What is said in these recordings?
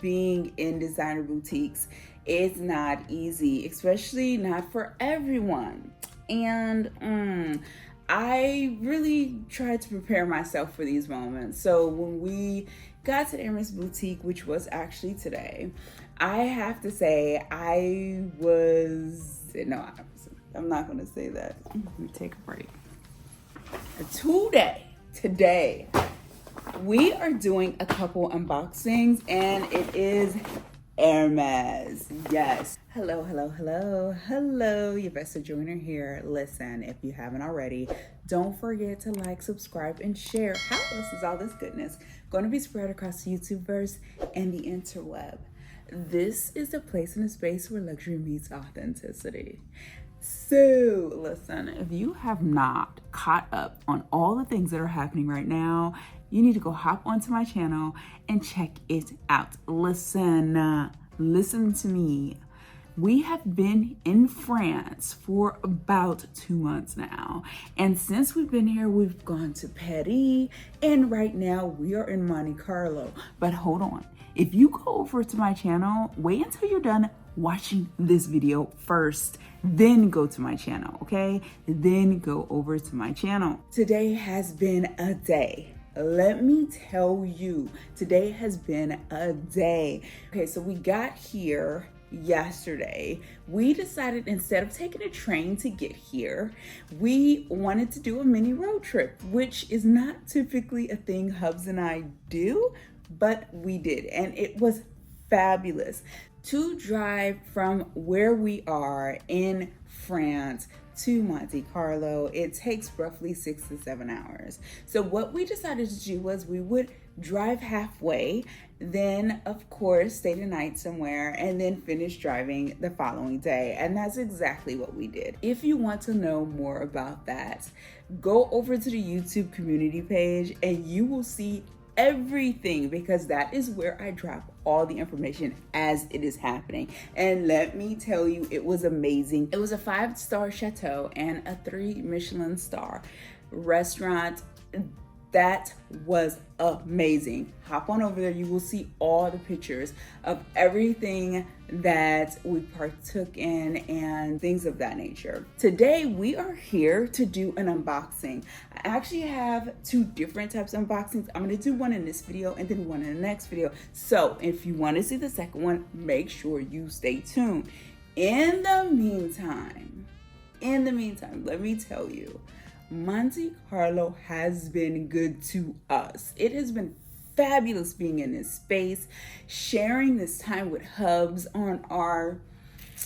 being in designer boutiques is not easy, especially not for everyone. And I really tried to prepare myself for these moments. So when we got to the Hermes boutique, which was actually today, I have to say I'm not going to say that. Let me take a break. Today, we are doing a couple unboxings, and it is Hermes. Yes. Hello, your best joiner here. Listen, if you haven't already, don't forget to like, subscribe, and share. How else is all this goodness going to be spread across the YouTubeverse and the interweb? This is a place and a space where luxury meets authenticity. So listen, if you have not caught up on all the things that are happening right now, you need to go hop onto my channel and check it out. Listen to me. We have been in France for about 2 months now. And since we've been here, we've gone to Paris, and right now we are in Monte Carlo. But hold on, if you go over to my channel, wait until you're done watching this video first, then go to my channel, okay? Then go over to my channel. Today has been a day. Let me tell you, today has been a day. Okay, so we got here yesterday. We decided instead of taking a train to get here, we wanted to do a mini road trip, which is not typically a thing Hubs and I do, but we did, and it was fabulous. To drive from where we are in France to Monte Carlo, it takes roughly 6 to 7 hours. So what we decided to do was we would drive halfway, then of course stay the night somewhere, and then finish driving the following day. And that's exactly what we did. If you want to know more about that, go over to the YouTube community page and you will see everything, because that is where I drop all the information as it is happening. And let me tell you, it was amazing. It was a 5-star chateau and a 3 Michelin star restaurant. That was amazing. Hop on over there. You will see all the pictures of everything that we partook in and things of that nature. Today, we are here to do an unboxing. I actually have 2 different types of unboxings. I'm going to do one in this video and then one in the next video. So if you want to see the second one, make sure you stay tuned. In the meantime, let me tell you, Monte Carlo has been good to us. It has been fabulous being in this space, sharing this time with Hubs on our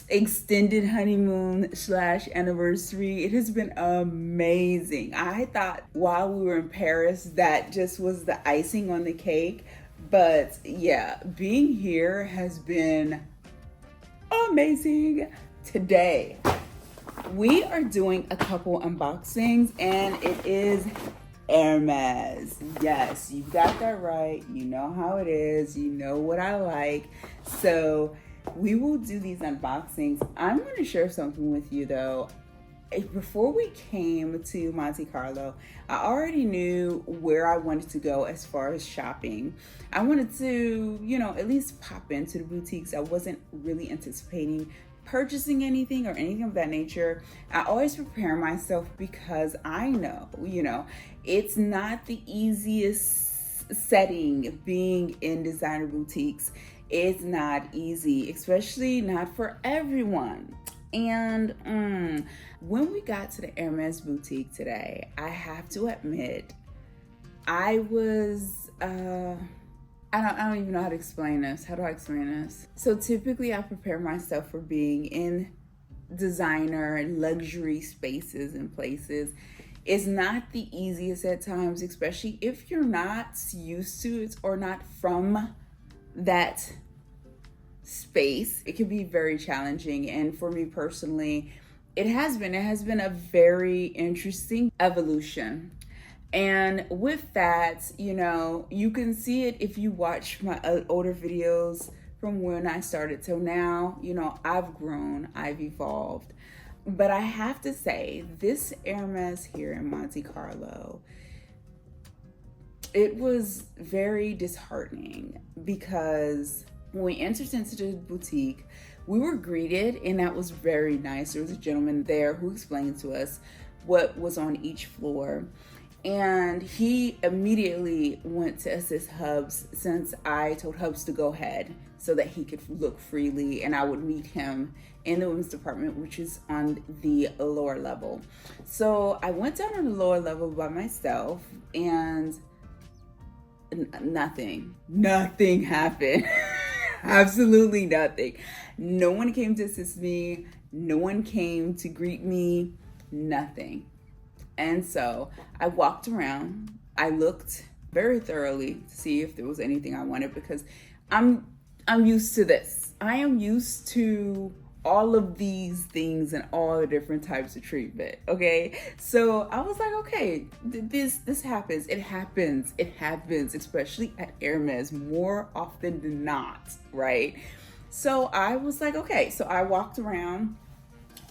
extended honeymoon / anniversary. It has been amazing. I thought while we were in Paris, that just was the icing on the cake. But yeah, being here has been amazing. Today, we are doing a couple unboxings, and it is Hermes. Yes, you got that right. You know how it is. You know what I like. So we will do these unboxings. I'm going to share something with you though. Before we came to Monte Carlo, I already knew where I wanted to go as far as shopping. I wanted to, at least pop into the boutiques. I wasn't really anticipating purchasing anything or anything of that nature. I always prepare myself because I know, it's not the easiest setting being in designer boutiques. It's not easy, especially not for everyone. And when we got to the Hermes boutique today, I have to admit, I was, I don't even know how to explain this. How do I explain this? So typically I prepare myself for being in designer and luxury spaces and places. It's not the easiest at times, especially if you're not used to it or not from that space. It can be very challenging. And for me personally, it has been a very interesting evolution. And with that, you can see it if you watch my older videos from when I started till now. I've grown, I've evolved. But I have to say, this Hermes here in Monte Carlo, it was very disheartening because When we entered into the boutique, we were greeted, and that was very nice. There was a gentleman there who explained to us what was on each floor. And he immediately went to assist Hubs, since I told Hubs to go ahead so that he could look freely, and I would meet him in the women's department, which is on the lower level. So I went down on the lower level by myself, and nothing happened. Absolutely nothing. No one came to assist me. No one came to greet me. Nothing. And so I walked around. I looked very thoroughly to see if there was anything I wanted, because I'm used to this. I am used to all of these things and all the different types of treatment. Okay. So I was like, okay, this happens. It happens, especially at Hermes, more often than not. Right. So I was like, okay. So I walked around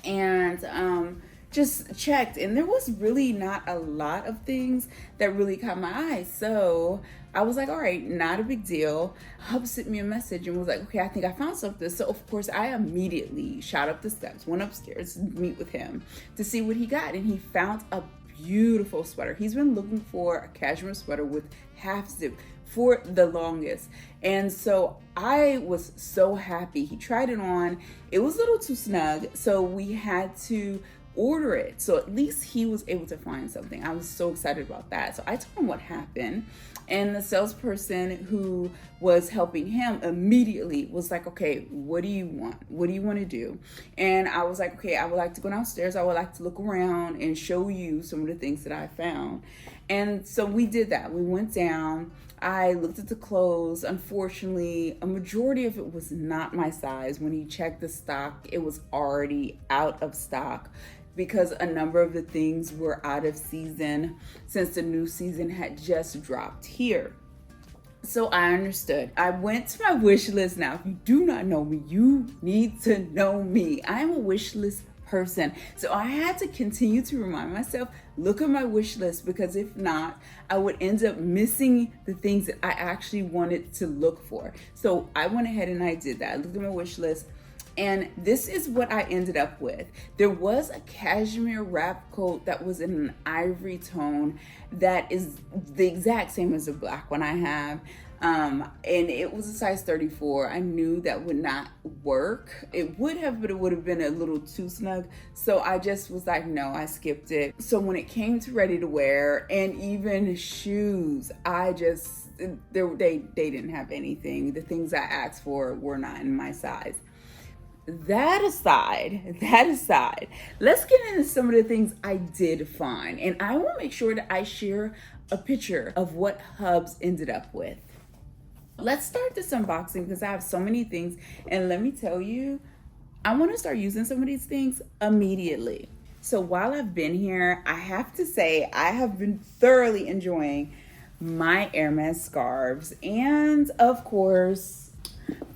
and, just checked, and there was really not a lot of things that really caught my eye. So I was like, all right, not a big deal. Hub sent me a message and was like, okay, I think I found something. So of course I immediately shot up the steps, went upstairs to meet with him to see what he got. And he found a beautiful sweater. He's been looking for a cashmere sweater with half zip for the longest. And so I was so happy. He tried it on. It was a little too snug, so we had to order it. So at least he was able to find something. I was so excited about that. So I told him what happened, and the salesperson who was helping him immediately was like, okay, what do you want? What do you want to do? And I was like, okay, I would like to go downstairs. I would like to look around and show you some of the things that I found. And so we did that. We went down. I looked at the clothes. Unfortunately, a majority of it was not my size. When he checked the stock, it was already out of stock, because a number of the things were out of season since the new season had just dropped here. So I understood. I went to my wish list. Now, if you do not know me, you need to know me. I am a wish list person. So I had to continue to remind myself, look at my wish list, because if not, I would end up missing the things that I actually wanted to look for. So I went ahead and I did that. I looked at my wish list, and this is what I ended up with. There was a cashmere wrap coat that was in an ivory tone that is the exact same as the black one I have. And it was a size 34. I knew that would not work. It would have, but it would have been a little too snug. So I just was like, no, I skipped it. So when it came to ready to wear and even shoes, they didn't have anything. The things I asked for were not in my size. That aside, let's get into some of the things I did find. And I want to make sure that I share a picture of what Hubs ended up with. Let's start this unboxing because I have so many things. And let me tell you, I want to start using some of these things immediately. So while I've been here, I have to say I have been thoroughly enjoying my Hermes scarves. And of course,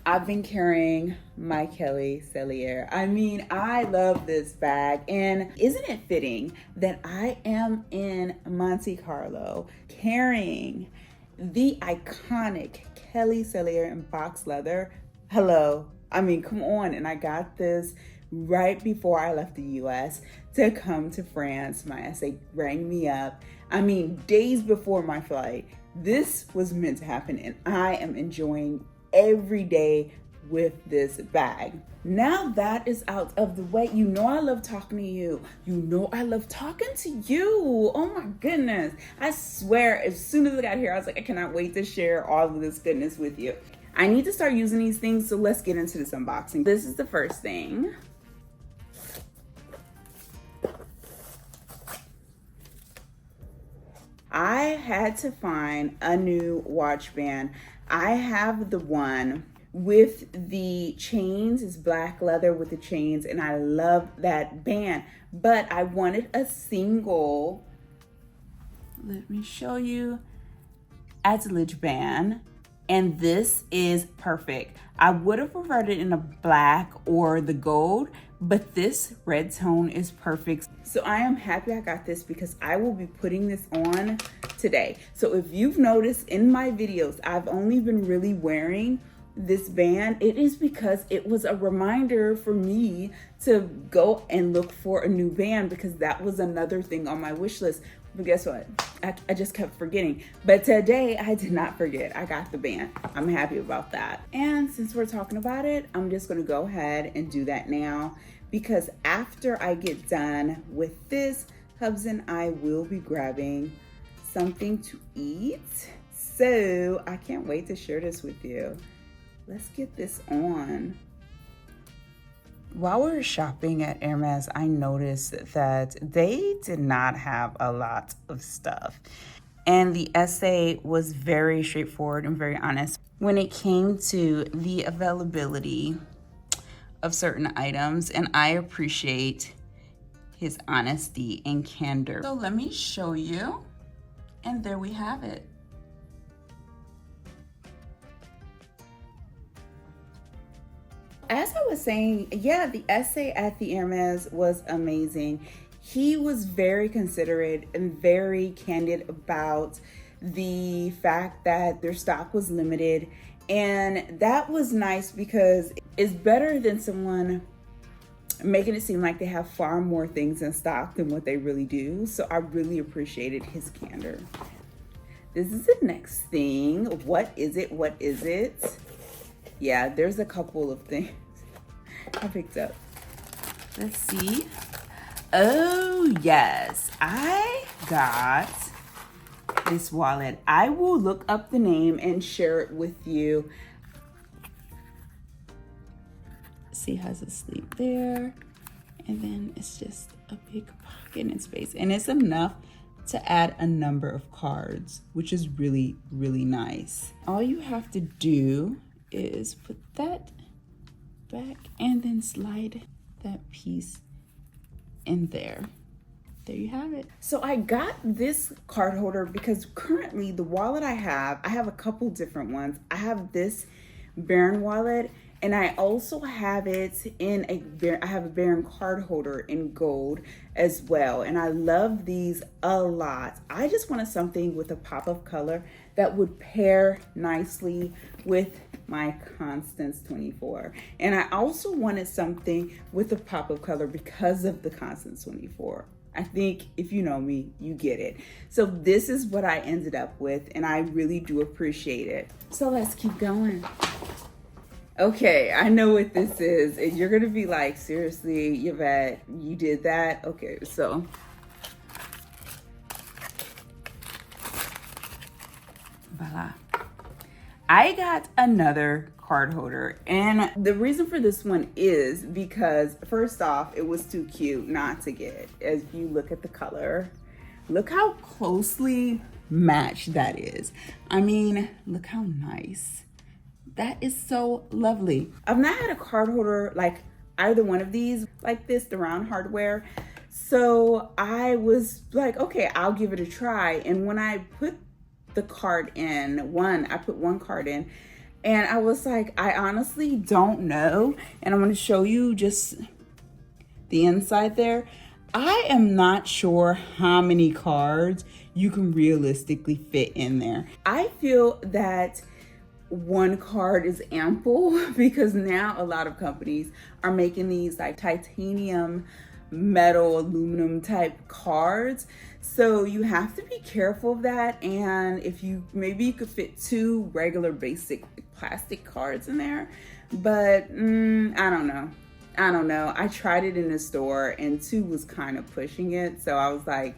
I've been carrying my Kelly Cellier. I mean, I love this bag. And isn't it fitting that I am in Monte Carlo carrying the iconic Kelly Cellier in box leather? Hello. I mean, come on. And I got this right before I left the US to come to France. My SA rang me up. I mean, days before my flight. This was meant to happen, and I am enjoying every day with this bag. Now that is out of the way, you know I love talking to you. You know I love talking to you. Oh my goodness. I swear, as soon as I got here, I was like, I cannot wait to share all of this goodness with you. I need to start using these things, so let's get into this unboxing. This is the first thing. I had to find a new watch band. I have the one with the chains. It's black leather with the chains, and I love that band. But I wanted a single, let me show you, attelage band. And this is perfect. I would have preferred it in a black or the gold, but this red tone is perfect. So I am happy I got this because I will be putting this on today. So if you've noticed in my videos, I've only been really wearing this band, it is because it was a reminder for me to go and look for a new band, because that was another thing on my wish list. But guess what? I just kept forgetting. But today I did not forget. I got the band. I'm happy about that. And since we're talking about it, I'm just gonna go ahead and do that now, because after I get done with this, Hubs and I will be grabbing something to eat. So I can't wait to share this with you. Let's get this on. While we were shopping at Hermes, I noticed that they did not have a lot of stuff. And the essay was very straightforward and very honest when it came to the availability of certain items. And I appreciate his honesty and candor. So let me show you. And there we have it. As I was saying, yeah, the essay at the Hermes was amazing. He was very considerate and very candid about the fact that their stock was limited. And that was nice, because it's better than someone making it seem like they have far more things in stock than what they really do. So I really appreciated his candor. This is the next thing. What is it? What is it? Yeah, there's a couple of things I picked up. Let's see. Oh, yes. I got this wallet. I will look up the name and share it with you. See, has a sleeve there. And then it's just a big pocket and space. And it's enough to add a number of cards, which is really, really nice. All you have to do is put that back and then slide that piece in there. There you have it. So I got this card holder because currently the wallet I have a couple different ones. I have this Baron wallet, and I also have it in I have a Baron card holder in gold as well. And I love these a lot. I just wanted something with a pop of color that would pair nicely with my Constance 24. And I also wanted something with a pop of color because of the Constance 24. I think if you know me, you get it. So this is what I ended up with, and I really do appreciate it. So let's keep going. Okay, I know what this is, and you're gonna be like, seriously, Yvette, you did that? Okay, so. Voila. I got another card holder, and the reason for this one is because, first off, it was too cute not to get. As you look at the color, look how closely matched that is. I mean, look how nice. That is so lovely. I've not had a card holder like either one of these like this, the round hardware. So I was like, okay, I'll give it a try. And when I put the card in, I put one card in, and I was like, I honestly don't know. And I'm going to show you just the inside there. I am not sure how many cards you can realistically fit in there. I feel that one card is ample, because now a lot of companies are making these like titanium, metal, aluminum type cards. So you have to be careful of that. And if maybe you could fit two regular basic plastic cards in there, but I don't know. I tried it in the store and two was kind of pushing it. So I was like,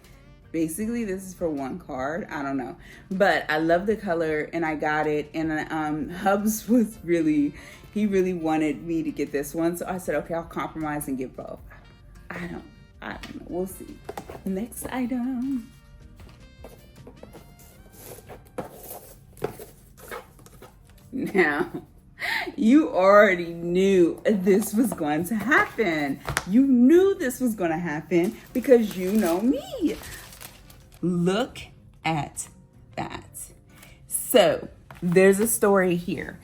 basically this is for one card. I don't know, but I love the color and I got it. And Hubs was he really wanted me to get this one. So I said, okay, I'll compromise and get both. I don't know. We'll see. Next item. Now, you already knew this was going to happen. You knew this was going to happen because you know me. Look at that. So there's a story here.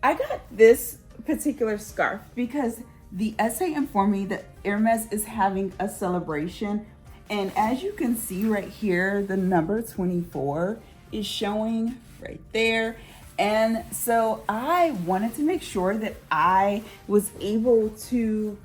I got this particular scarf because the essay informed me that Hermes is having a celebration. And as you can see right here, the number 24 is showing right there. And so I wanted to make sure that I was able to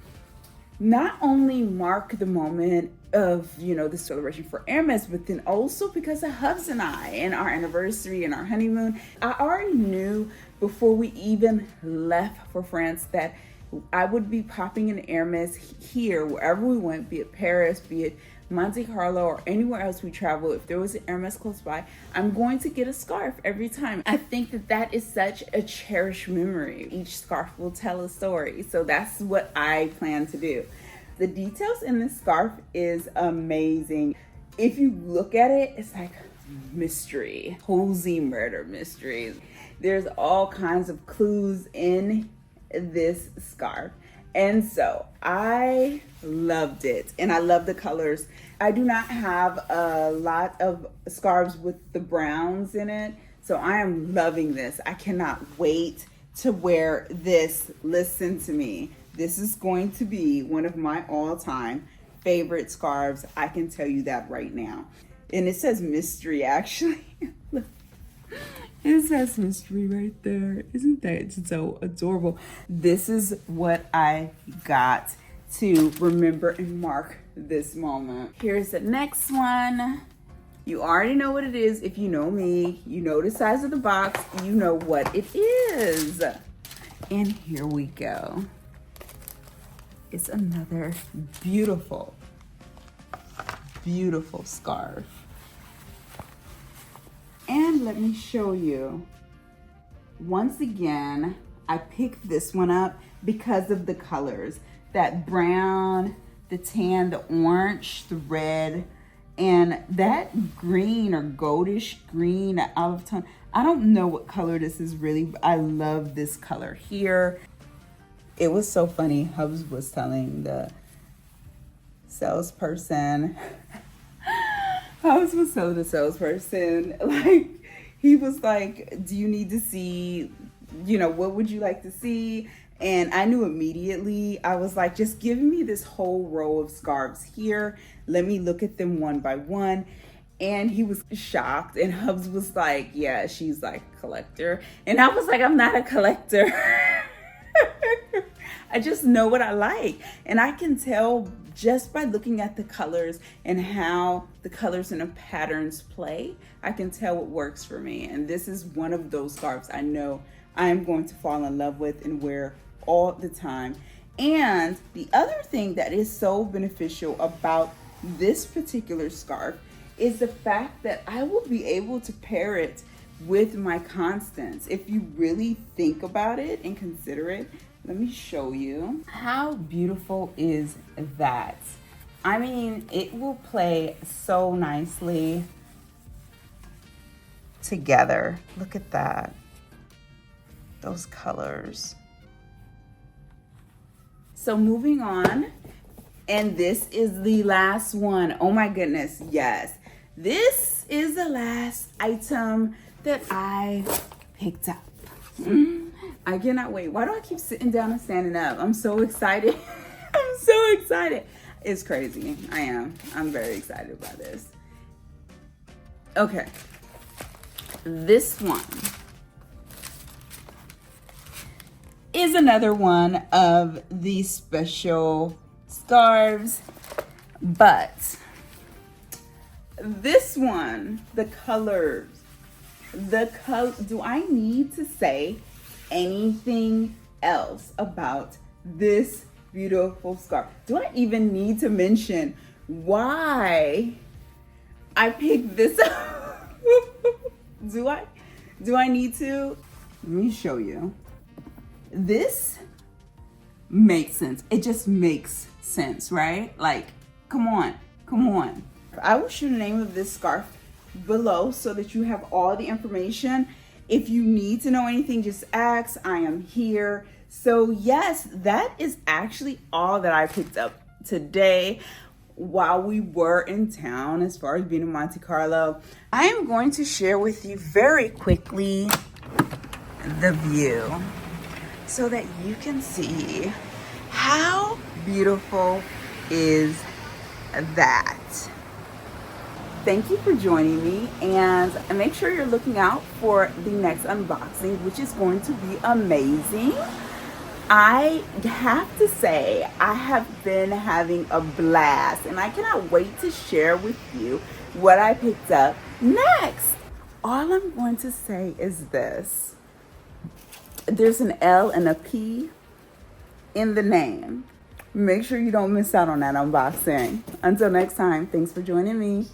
not only mark the moment of, the celebration for Hermes, but then also because of Hubs and I and our anniversary and our honeymoon. I already knew before we even left for France that I would be popping in Hermes here, wherever we went, be it Paris, be it Monte Carlo, or anywhere else we travel. If there was an Hermes close by, I'm going to get a scarf every time. I think that that is such a cherished memory. Each scarf will tell a story. So that's what I plan to do. The details in this scarf is amazing. If you look at it, it's like mystery, cozy murder mystery. There's all kinds of clues in this scarf. And so I loved it, and I love the colors. I do not have a lot of scarves with the browns in it, so I am loving this. I cannot wait to wear this. Listen to me. This is going to be one of my all-time favorite scarves. I can tell you that right now. And it says mystery, actually. Look. It says mystery right there. Isn't that so adorable? This is what I got to remember and mark this moment. Here's the next one. You already know what it is. If you know me, you know the size of the box, you know what it is. And here we go. It's another beautiful, beautiful scarf. And let me show you. Once again, I picked this one up because of the colors. That brown, the tan, the orange, the red, and that green or goldish green, olive tone. I don't know what color this is really, but I love this color here. It was so funny. Hubs was telling the salesperson, like, he was like, do you need to see, what would you like to see? And I knew immediately. I was like, just give me this whole row of scarves here. Let me look at them one by one. And he was shocked. And Hubs was like, yeah, she's like a collector. And I was like, I'm not a collector. I just know what I like. And I can tell just by looking at the colors and how the colors and the patterns play, I can tell what works for me. And this is one of those scarves I know I am going to fall in love with and wear all the time. And the other thing that is so beneficial about this particular scarf is the fact that I will be able to pair it with my constants. If you really think about it and consider it, let me show you. How beautiful is that? I mean, it will play so nicely together. Look at that. Those colors. So moving on, and this is the last one. Oh my goodness, yes. This is the last item that I picked up. I cannot wait. Why do I keep sitting down and standing up? I'm so excited. I'm so excited. It's crazy. I am. I'm very excited about this. Okay. This one is another one of these special scarves, but this one, the colors, do I need to say anything else about this beautiful scarf? Do I even need to mention why I picked this up? Do I need to? Let me show you. This makes sense. It just makes sense, right? Like, come on. I will shoot the name of this scarf below so that you have all the information. If you need to know anything, just ask. I am here. So yes, that is actually all that I picked up today while we were in town as far as being in Monte Carlo. I am going to share with you very quickly the view so that you can see how beautiful is that. thank you for joining me, and make sure you're looking out for the next unboxing, which is going to be amazing. I have to say, I have been having a blast, and I cannot wait to share with you what I picked up next. All I'm going to say is this: there's an L and a P in the name. Make sure you don't miss out on that unboxing. Until next time, thanks for joining me.